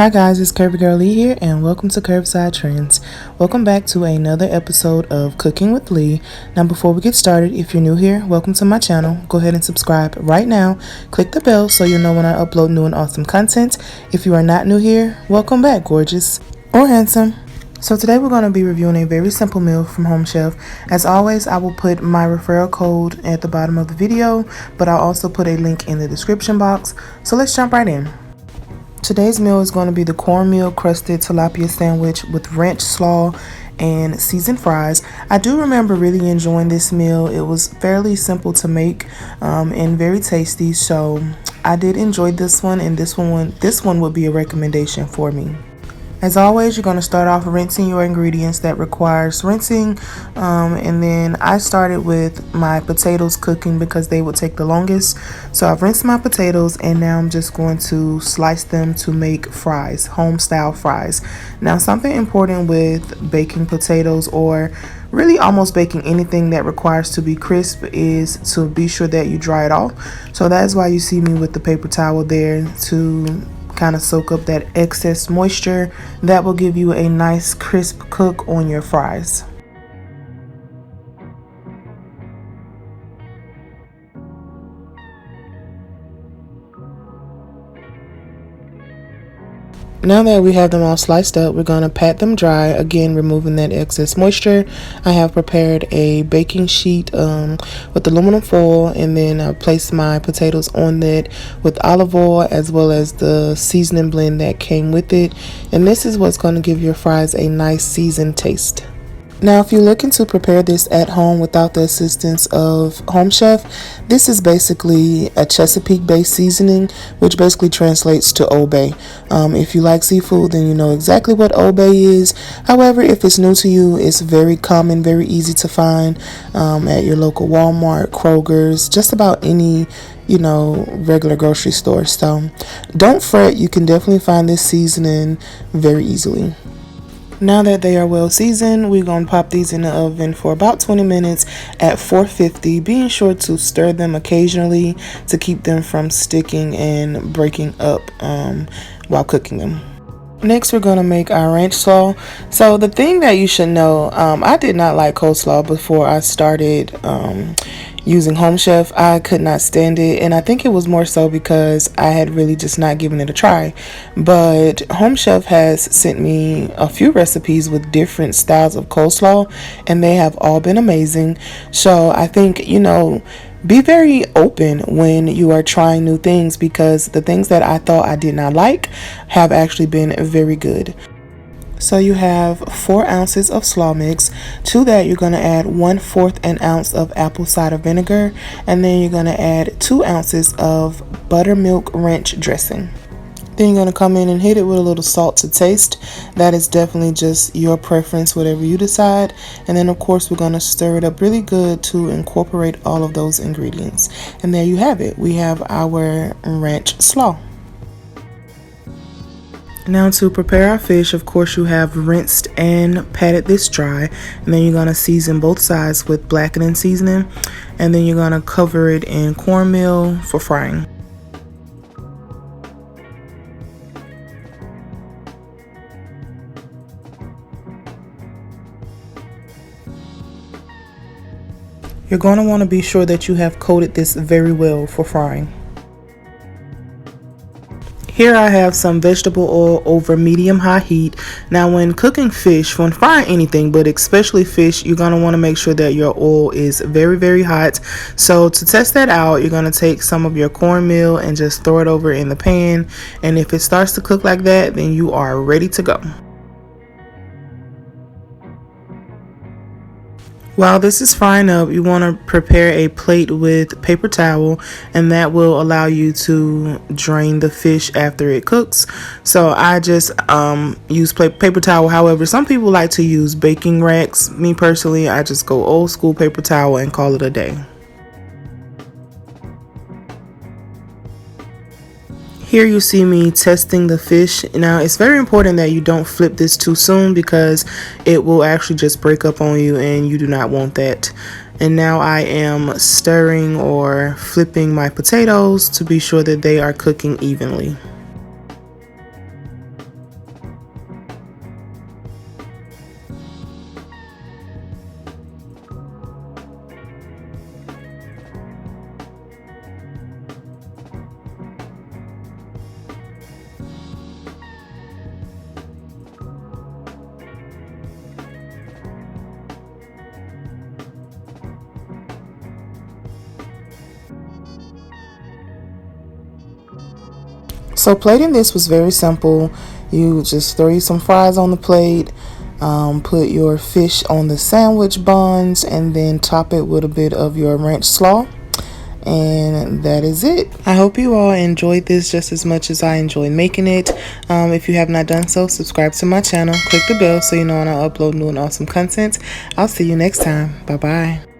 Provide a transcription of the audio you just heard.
Hi guys, it's Curvy Girl Lee here and welcome to Curbside Trends. Welcome back to another episode of Cooking with Lee. Now before we get started, if you're new here, welcome to my channel. Go ahead and subscribe right now. Click the bell so you'll know when I upload new and awesome content. If you are not new here, welcome back, gorgeous or handsome. So today we're going to be reviewing a very simple meal from Home Chef. As always, I will put my referral code at the bottom of the video, but I'll also put a link in the description box. So let's jump right in. Today's meal is going to be the Cornmeal-Crusted Tilapia Sandwich with ranch slaw and seasoned fries. I do remember really enjoying this meal. It was fairly simple to make and very tasty, so I did enjoy this one, and this one would be a recommendation for me. As always, you're going to start off rinsing your ingredients that requires rinsing, and then I started with my potatoes cooking because they would take the longest. So I've rinsed my potatoes and now I'm just going to slice them to make fries, home style fries. Now something important with baking potatoes, or really almost baking anything that requires to be crisp, is to be sure that you dry it off. So that's why you see me with the paper towel there to kind of soak up that excess moisture. That will give you a nice crisp cook on your fries. Now that we have them all sliced up, we're going to pat them dry, again removing that excess moisture. I have prepared a baking sheet with aluminum foil, and then I placed my potatoes on that with olive oil as well as the seasoning blend that came with it. And this is what's going to give your fries a nice seasoned taste. Now, if you're looking to prepare this at home without the assistance of Home Chef, this is basically a Chesapeake based seasoning, which basically translates to Old Bay. If you like seafood, then you know exactly what Old Bay is. However, if it's new to you, it's very common, very easy to find at your local Walmart, Kroger's, just about any regular grocery store. So don't fret, you can definitely find this seasoning very easily. Now that they are well seasoned, we're going to pop these in the oven for about 20 minutes at 450, being sure to stir them occasionally to keep them from sticking and breaking up while cooking them. Next, we're going to make our ranch slaw. So the thing that you should know, I did not like coleslaw before I started using Home Chef. I could not stand it, and I think it was more so because I had really just not given it a try. But Home Chef has sent me a few recipes with different styles of coleslaw, and they have all been amazing. So I think, be very open when you are trying new things, because the things that I thought I did not like have actually been very good. So you have 4 ounces of slaw mix. To that, you're going to add 1/4 an ounce of apple cider vinegar, and then you're going to add 2 ounces of buttermilk ranch dressing. Then you're going to come in and hit it with a little salt to taste. That is definitely just your preference, whatever you decide. And then of course we're going to stir it up really good to incorporate all of those ingredients. And there you have it. We have our ranch slaw. Now to prepare our fish, of course you have rinsed and patted this dry, and then you're going to season both sides with blackening seasoning, and then you're going to cover it in cornmeal for frying. You're going to want to be sure that you have coated this very well for frying. Here I have some vegetable oil over medium-high heat. Now when cooking fish, when frying anything, but especially fish, you're going to want to make sure that your oil is very, very hot. So to test that out, you're going to take some of your cornmeal and just throw it over in the pan. And if it starts to cook like that, then you are ready to go. While this is frying up, you want to prepare a plate with paper towel, and that will allow you to drain the fish after it cooks. So I just use paper towel. However, some people like to use baking racks. Me personally, I just go old school paper towel and call it a day. Here you see me testing the fish. Now it's very important that you don't flip this too soon, because it will actually just break up on you, and you do not want that. And now I am stirring or flipping my potatoes to be sure that they are cooking evenly. So plating this was very simple. You just throw you some fries on the plate, put your fish on the sandwich buns, and then top it with a bit of your ranch slaw. And that is it. I hope you all enjoyed this just as much as I enjoyed making it. If you have not done so, subscribe to my channel, click the bell so you know when I upload new and awesome content. I'll see you next time. Bye bye.